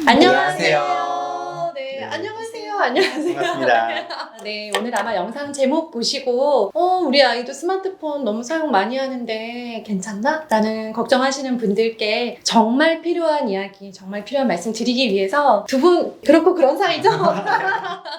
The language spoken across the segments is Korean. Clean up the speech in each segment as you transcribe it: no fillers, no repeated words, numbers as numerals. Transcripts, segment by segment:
안녕하세요. 네, 네. 안녕하세요. 안녕하세요. 반갑습니다. 네, 오늘 아마 영상 제목 보시고 우리 아이도 스마트폰 너무 사용 많이 하는데 괜찮나? 라는 걱정하시는 분들께 정말 필요한 이야기, 정말 필요한 말씀 드리기 위해서 두 분 그렇고 그런 사이죠?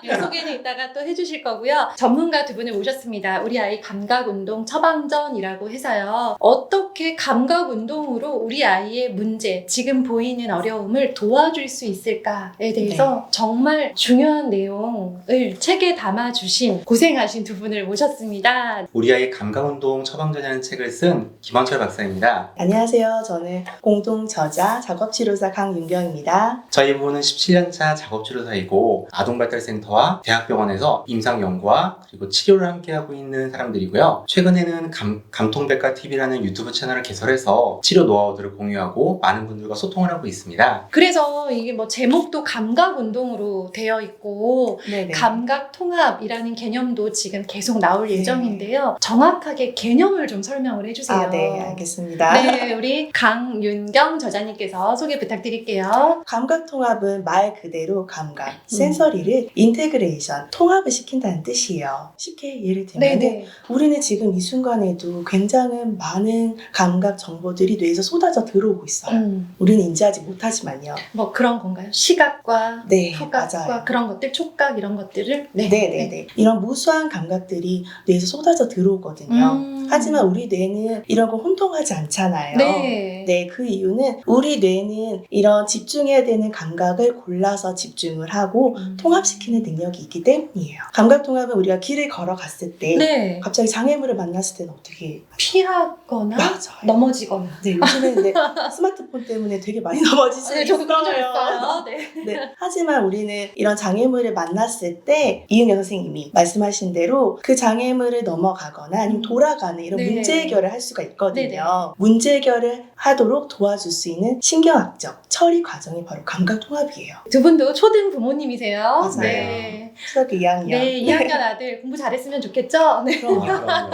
네, 소개는 이따가 또 해주실 거고요. 전문가 두 분을 모셨습니다. 우리 아이 감각운동 처방전이라고 해서요. 어떻게 감각운동으로 우리 아이의 문제, 지금 보이는 어려움을 도와줄 수 있을까에 대해서 정말 중요한 내용을 책에 담아주신 고생하신 두 분을 모셨습니다. 우리 아이 감각운동 처방전이라는 책을 쓴 김원철 박사입니다. 안녕하세요. 저는 공동 저자 작업치료사 강윤경입니다. 저희 부부는 17년차 작업치료사이고 아동발달센터와 대학병원에서 임상연구와 그리고 치료를 함께하고 있는 사람들이고요. 최근에는 감통백과TV라는 유튜브 채널을 개설해서 치료 노하우들을 공유하고 많은 분들과 소통을 하고 있습니다. 그래서 이게 뭐 제목도 감각운동으로 되어 있고 네네. 감각통합이라는 개념도 지금 계속 나올 예정인데요. 정확하게 개념을 좀 설명을 해주세요. 네, 알겠습니다. 네, 우리 강윤경 저자님께서 소개 부탁드릴게요. 감각통합은 말 그대로 감각, 센서리를 인테그레이션, 통합을 시킨다는 뜻이에요. 쉽게 예를 들면 네네. 우리는 지금 이 순간에도 굉장히 많은 감각 정보들이 뇌에서 쏟아져 들어오고 있어요. 우리는 인지하지 못하지만요. 뭐 그런 건가요? 시각과 네, 후각과 맞아요. 그런 것들, 촉각 이런 것들을 네네네. 이런 무수한 감각들이 뇌에서 쏟아져 들어오거든요. 하지만 우리 뇌는 이런 거 혼동하지 않잖아요. 네. 네, 그 이유는 우리 뇌는 이런 집중해야 되는 감각을 골라서 집중을 하고 통합시키는 능력이 있기 때문이에요. 감각 통합은 우리가 길을 걸어갔을 때 네. 갑자기 장애물을 만났을 때는 어떻게 피하거나 맞아요. 넘어지거나. 네, 요즘에 근데 스마트폰 때문에 되게 많이 넘어지시죠. 네, 저도 그런 적 있어요. 네. 네. 하지만 우리는 이런 장애물을 만났을 때 이은경 선생님이 말씀하신 대로 그 장애물을 넘어가거나 아니면 돌아가는 이런 네. 문제 해결을 할 수가 있거든요. 네네. 문제 해결을 하도록 도와줄 수 있는 신경학적 처리 과정이 바로 감각통합이에요. 두 분도 초등 부모님이세요. 맞아요. 네. 초등학교 2학년. 네, 2학년 아들 공부 잘했으면 좋겠죠? 네. 그럼요.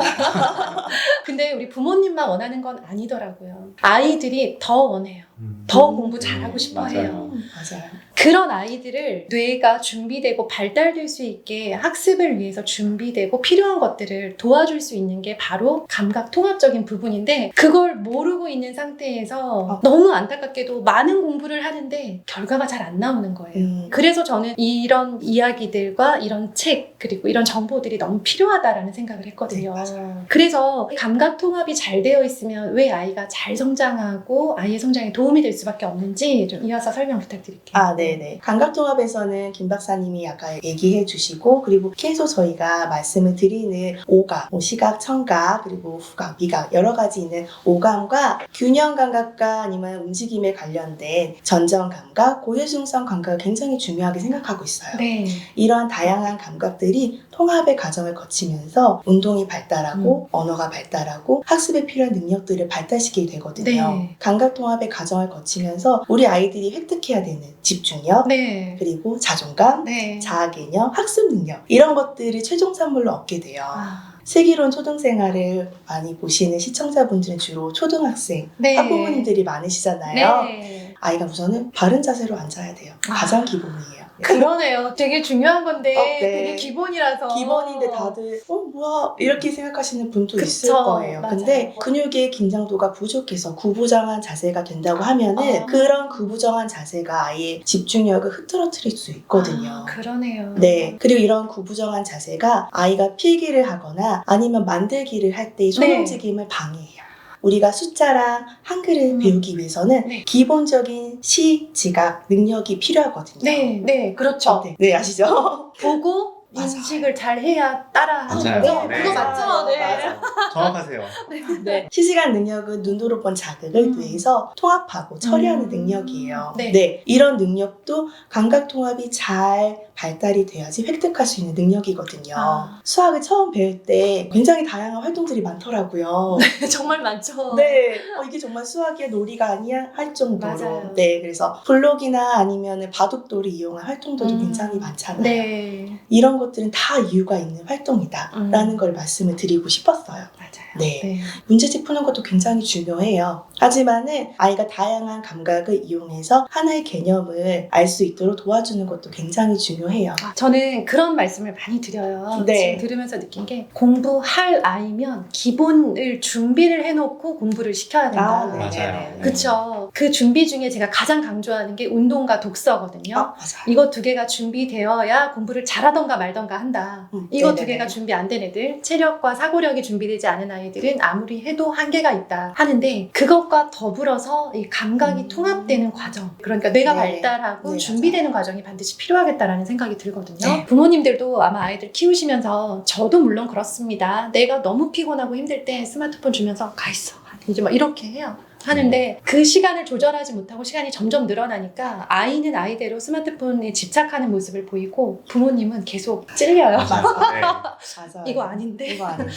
근데 우리 부모님만 원하는 건 아니더라고요. 아이들이 더 원해요. 더 공부 잘하고 싶어 해요. 맞아요. 그런 아이들을 뇌가 준비되고 발달될 수 있게 학습을 위해서 준비되고 필요한 것들을 도와줄 수 있는 게 바로 감각 통합적인 부분인데 그걸 모르고 있는 상태에서 너무 안타깝게도 많은 공부를 하는데 결과가 잘 안 나오는 거예요. 그래서 저는 이런 이야기들과 이런 책 그리고 이런 정보들이 너무 필요하다라는 생각을 했거든요. 네, 그래서 감각 통합이 잘 되어 있으면 왜 아이가 잘 성장하고 아이의 성장에 도움이 될 수밖에 없는지 좀 이어서 설명 부탁드릴게요. 네네. 감각통합에서는 김 박사님이 아까 얘기해 주시고 그리고 계속 저희가 말씀을 드리는 오감, 시각, 청각, 그리고 후각, 미각 여러 가지 있는 오감과 균형 감각과 아니면 움직임에 관련된 전정 감각, 고해중성 감각을 굉장히 중요하게 생각하고 있어요. 네. 이러한 다양한 감각들이 통합의 과정을 거치면서 운동이 발달하고 언어가 발달하고 학습에 필요한 능력들을 발달시키게 되거든요. 네. 감각통합의 과정을 거치면서 우리 아이들이 획득해야 되는 집중력, 네. 그리고 자존감, 네. 자아개념, 학습 능력 이런 것들을 최종 산물로 얻게 돼요. 슬기로운 초등생활을 많이 보시는 시청자분들은 주로 초등학생, 네. 학부모님들이 많으시잖아요. 네. 아이가 우선은 바른 자세로 앉아야 돼요. 가장 기본이에요. 그러네요. 되게 중요한 건데 네. 되게 기본이라서 기본인데 다들 뭐야 이렇게 생각하시는 분도 그쵸, 있을 거예요. 맞아요. 근데 근육의 긴장도가 부족해서 구부정한 자세가 된다고 하면은 그런 구부정한 자세가 아이의 집중력을 흐트러뜨릴 수 있거든요. 그러네요. 네. 그리고 이런 구부정한 자세가 아이가 필기를 하거나 아니면 만들기를 할 때의 손움직임을 방해해요. 우리가 숫자랑 한글을 배우기 위해서는 네. 기본적인 시, 지각, 능력이 필요하거든요. 네, 네, 그렇죠. 네, 아시죠? 보고 맞아요. 인식을 잘 해야 따라 하는 맞아요. 거죠? 네. 그거 맞죠? 네. 맞아요. 정확하세요. 네. 시시각 능력은 눈으로 본 자극을 뇌에서 통합하고 처리하는 능력이에요. 네. 이런 능력도 감각 통합이 잘 발달이 돼야지 획득할 수 있는 능력이거든요. 수학을 처음 배울 때 굉장히 다양한 활동들이 많더라고요. 정말 많죠. 네, 이게 정말 수학의 놀이가 아니야 할 정도로. 맞아요. 네, 그래서 블록이나 아니면 바둑돌을 이용한 활동들도 굉장히 많잖아요. 네. 이런 것들은 다 이유가 있는 활동이다라는 걸 말씀을 드리고 싶었어요. 맞아요. 네. 네. 문제집 푸는 것도 굉장히 중요해요. 하지만은 아이가 다양한 감각을 이용해서 하나의 개념을 알 수 있도록 도와주는 것도 굉장히 중요해요. 저는 그런 말씀을 많이 드려요. 네. 지금 들으면서 느낀 게 공부할 아이면 기본을 준비를 해놓고 공부를 시켜야 된다. 네. 맞아요. 네. 그쵸. 그 준비 중에 제가 가장 강조하는 게 운동과 독서거든요. 맞아요. 이거 두 개가 준비되어야 공부를 잘하던가 말던가 한다. 이거 두 네네네. 개가 준비 안 된 애들, 체력과 사고력이 준비되지 않은 아이들은 아무리 해도 한계가 있다 하는데 그것과 더불어서 이 감각이 통합되는 과정. 그러니까 뇌가 네. 발달하고 네, 준비되는 과정이 반드시 필요하겠다라는 생각이 들거든요. 네. 부모님들도 아마 아이들 키우시면서 저도 물론 그렇습니다. 내가 너무 피곤하고 힘들 때 스마트폰 주면서 가 있어. 이제 막 이렇게 해요. 하는데 그 시간을 조절하지 못하고 시간이 점점 늘어나니까 아이는 아이대로 스마트폰에 집착하는 모습을 보이고 부모님은 계속 찔려요. 맞아요. 네. 맞아요. 이거 아닌데. 이거 아닌데.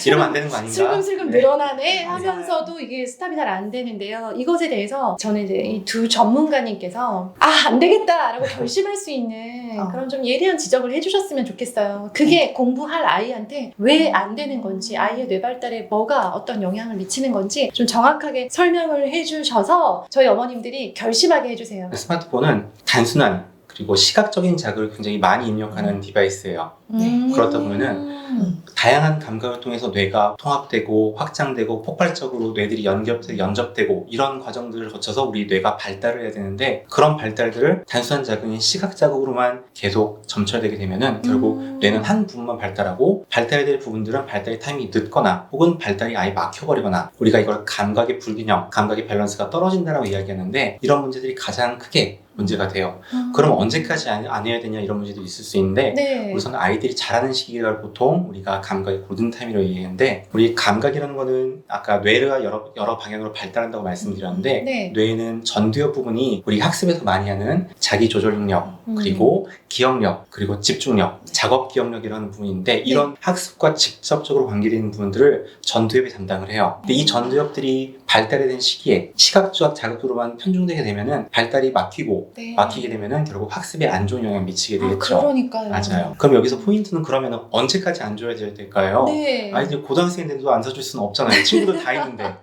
이러면 안 되는 거 아닌가? 슬금슬금 네. 늘어나네 맞아요. 하면서도 이게 스탑이 잘 안 되는데요. 이것에 대해서 저는 이제 이 두 전문가님께서 안 되겠다라고 결심할 수 있는 그런 좀 예리한 지적을 해주셨으면 좋겠어요. 그게 공부할 아이한테 왜 안 되는 건지 아이의 뇌 발달에 뭐가 어떤 영향을 미치는 건지 좀 정확하게 설명을 해주셔서 저희 어머님들이 결심하게 해주세요. 스마트폰은 단순한 그리고 시각적인 자극을 굉장히 많이 입력하는 디바이스예요. 네. 그렇다 보면은 다양한 감각을 통해서 뇌가 통합되고 확장되고 폭발적으로 뇌들이 연접되고 이런 과정들을 거쳐서 우리 뇌가 발달을 해야 되는데 그런 발달들을 단순한 자극인 시각 자극으로만 계속 점철되게 되면은 결국 뇌는 한 부분만 발달하고 발달해야 될 부분들은 발달의 타이밍이 늦거나 혹은 발달이 아예 막혀버리거나 우리가 이걸 감각의 불균형, 감각의 밸런스가 떨어진다라고 이야기하는데 이런 문제들이 가장 크게 문제가 돼요. 그럼 언제까지 안 해야 되냐 이런 문제도 있을 수 있는데 네. 우선 아이들이 자라는 시기가 보통 우리가 감각의 골든타임이라고 얘기하는데 우리 감각이라는 거는 아까 뇌가 여러 방향으로 발달한다고 말씀드렸는데 네. 뇌는 전두엽 부분이 우리 학습에서 많이 하는 자기 조절 능력 그리고 기억력 그리고 집중력 작업 기억력이라는 부분인데 이런 학습과 직접적으로 관계되는 부분들을 전두엽이 담당을 해요. 근데 이 전두엽들이 발달이 된 시기에 시각적 자극으로만 편중되게 되면은 발달이 막히게 되면은 결국 학습에 안 좋은 영향을 미치게 되겠죠. 그러니까요. 맞아요. 그럼 여기서 포인트는 그러면은 언제까지 안 줘야 될까요? 네. 아이들 고등학생인데도 안 사줄 수는 없잖아요. 친구들 다 있는데.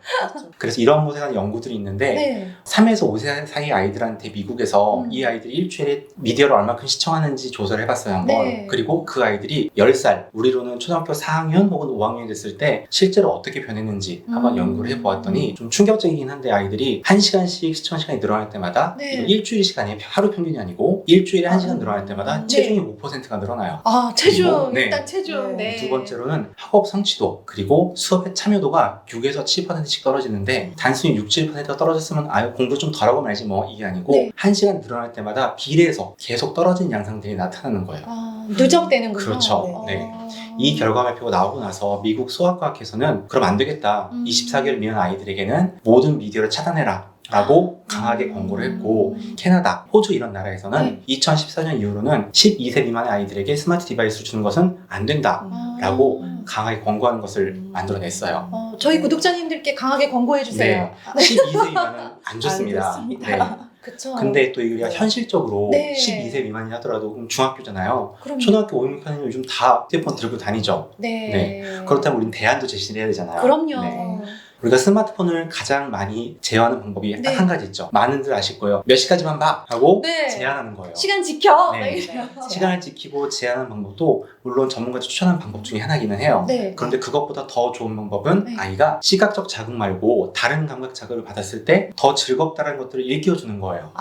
그래서 이런 것에 대한 연구들이 있는데 네. 3에서 5세 사이 아이들한테 미국에서 이 아이들이 일주일에 미디어를 얼마큼 시청하는지 조사를 해봤어요 한번. 네. 그리고 그 아이들이 10살, 우리로는 초등학교 4학년 혹은 5학년이 됐을 때 실제로 어떻게 변했는지 한번 연구를 해보았더니 좀 충격적이긴 한데 아이들이 1시간씩 시청 시간이 늘어날 때마다 네. 이거 일주일 시간이 하루 평균이 아니고 일주일에 1시간 늘어날 때마다 네. 체중이 5%가 늘어나요. 체중. 그리고, 네. 일단 체중. 네. 네. 두 번째로는 학업 성취도 그리고 수업의 참여도가 6에서 7%씩 떨어지는데 단순히 6, 7%가 떨어졌으면 아유 공부 좀 덜하고 말지 뭐 이게 아니고 네. 1시간 늘어날 때마다 비례해서 계속 떨어지는 양상들이 나타나는 거예요. 누적되는군요. 그렇죠. 네. 이 결과 발표가 나오고 나서 미국 소아과학에서는 그럼 안 되겠다. 24개월 미만 아이들에게는 모든 미디어를 차단해라. 라고 강하게 권고를 했고 캐나다, 호주 이런 나라에서는 2014년 이후로는 12세 미만의 아이들에게 스마트 디바이스를 주는 것은 안 된다 라고 강하게 권고하는 것을 만들어냈어요. 저희 구독자님들께 강하게 권고해주세요. 네. 12세 미만은 안 좋습니다. 안 좋습니다. 네. 그쵸. 근데 또 우리가 현실적으로 네. 12세 미만이 하더라도 그럼 중학교잖아요. 그럼 초등학교 5, 6학년 요즘 다 휴대폰 들고 다니죠. 네. 그렇다면 우리는 대안도 제시를 해야 되잖아요. 그럼요. 네. 우리가 스마트폰을 가장 많이 제어하는 방법이 네. 딱 한 가지 있죠. 많은들 아실 거예요. 몇 시까지만 봐! 하고 네. 제한하는 거예요. 시간 지켜. 네. 막 이래요. 시간을 지키고 제한하는 방법도 물론 전문가들이 추천하는 방법 중에 하나이기는 해요. 네. 그런데 그것보다 더 좋은 방법은 네. 아이가 시각적 자극 말고 다른 감각 자극을 받았을 때 더 즐겁다는 것들을 일깨워주는 거예요.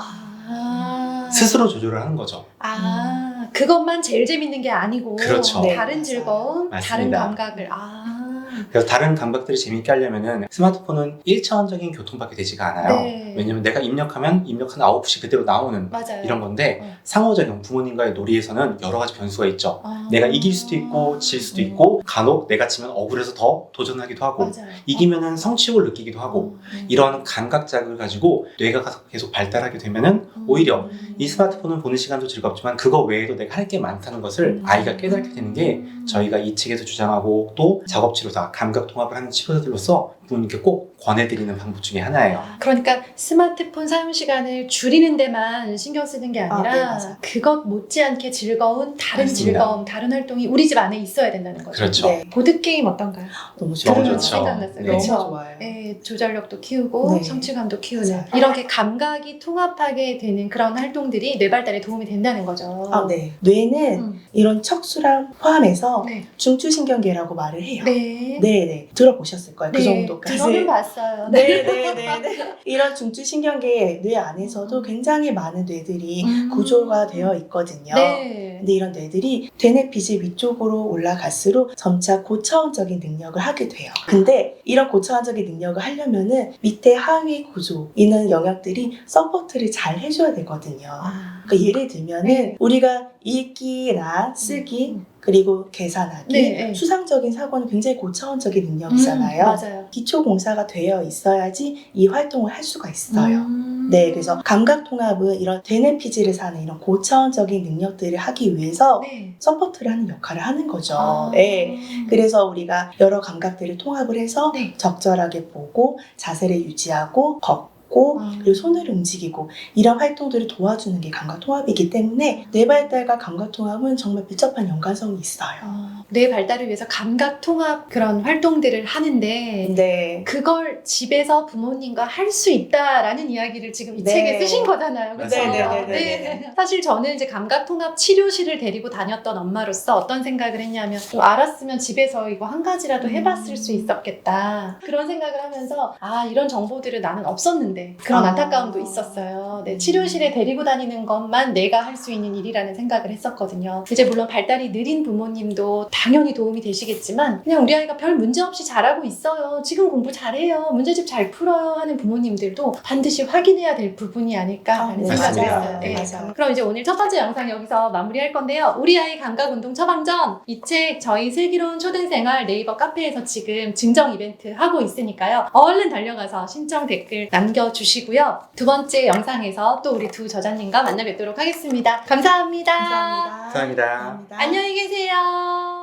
스스로 조절을 하는 거죠. 그것만 제일 재밌는 게 아니고 그렇죠. 네, 다른 맞아요. 즐거움, 다른 맞습니다. 감각을 그래서 다른 감각들을 재밌게 하려면은 스마트폰은 1차원적인 교통밖에 되지가 않아요. 네. 왜냐면 내가 입력한 아웃풋이 그대로 나오는 맞아요. 이런 건데 상호작용 부모님과의 놀이에서는 여러 가지 변수가 있죠. 내가 이길 수도 있고 질 수도 있고 간혹 내가 지면 억울해서 더 도전하기도 하고 맞아요. 이기면은 성취욕을 느끼기도 하고 이런 감각 자극을 가지고 뇌가 계속 발달하게 되면은 오히려 이 스마트폰을 보는 시간도 즐겁지만 그거 외에도 내가 할 게 많다는 것을 아이가 깨닫게 되는 게 저희가 이 책에서 주장하고 또 작업 치료사, 감각 통합을 하는 치료사들로서 분께 꼭 권해드리는 방법 중에 하나예요. 그러니까 스마트폰 사용 시간을 줄이는 데만 신경 쓰는 게 아니라 네, 맞아요. 그것 못지않게 즐거운 다른 맞습니다. 즐거움, 다른 활동이 우리 집 안에 있어야 된다는 거죠. 그렇죠. 네. 보드게임 어떤가요? 너무 좋아요. 너무 들으면서 좋죠. 생각났어요. 네. 너무 그렇죠? 좋아요. 네, 조절력도 키우고 네. 성취감도 키우는 맞아요. 이렇게 감각이 통합하게 되는 그런 활동들이 뇌 발달에 도움이 된다는 거죠. 네. 뇌는 이런 척수랑 포함해서 네. 중추신경계라고 말을 해요. 네. 네. 들어보셨을 거예요. 그 정도까지. 들어는 봤어요. 네. 이런 중추신경계 뇌 안에서도 굉장히 많은 뇌들이 구조가 되어 있거든요. 네. 근데 이런 뇌들이 대뇌피질 위쪽으로 올라갈수록 점차 고차원적인 능력을 하게 돼요. 근데 이런 고차원적인 능력을 하려면은 밑에 하위 구조 있는 영역들이 서포트를 잘 해줘야 되거든요. 아. 그러니까 예를 들면은 네. 우리가 읽기나 쓰기 그리고 계산하기, 네. 수상적인 사고는 굉장히 고차원적인 능력이잖아요. 맞아요. 기초 공사가 되어 있어야지 이 활동을 할 수가 있어요. 네, 그래서 감각 통합은 이런 대뇌피질을 사는 이런 고차원적인 능력들을 하기 위해서 네. 서포트를 하는 역할을 하는 거죠. 아. 네. 그래서 우리가 여러 감각들을 통합을 해서 네. 적절하게 보고 자세를 유지하고 걷고 그리고 손을 움직이고 이런 활동들을 도와주는 게 감각 통합이기 때문에 뇌 발달과 감각 통합은 정말 밀접한 연관성이 있어요. 뇌 발달을 위해서 감각 통합 그런 활동들을 하는데 네. 그걸 집에서 부모님과 할 수 있다라는 이야기를 지금 이 네. 책에 쓰신 거잖아요. 그렇죠? 네. 사실 저는 이제 감각 통합 치료실을 데리고 다녔던 엄마로서 어떤 생각을 했냐면 좀 알았으면 집에서 이거 한 가지라도 해봤을 수 있었겠다. 그런 생각을 하면서 이런 정보들은 나는 없었는데 그런 안타까움도 있었어요. 네, 치료실에 데리고 다니는 것만 내가 할 수 있는 일이라는 생각을 했었거든요. 이제 물론 발달이 느린 부모님도 당연히 도움이 되시겠지만 그냥 우리 아이가 별 문제 없이 잘하고 있어요. 지금 공부 잘해요. 문제집 잘 풀어요 하는 부모님들도 반드시 확인해야 될 부분이 아닐까라는 네, 생각이 맞아요. 했어요. 네. 맞아요. 그럼 이제 오늘 첫 번째 영상 여기서 마무리할 건데요. 우리 아이 감각운동 처방전 이 책 저희 슬기로운 초등생활 네이버 카페에서 지금 증정 이벤트 하고 있으니까요. 얼른 달려가서 신청 댓글 남겨주시고요. 두 번째 영상에서 또 우리 두 저자님과 만나 뵙도록 하겠습니다. 감사합니다. 감사합니다. 감사합니다. 안녕히 계세요.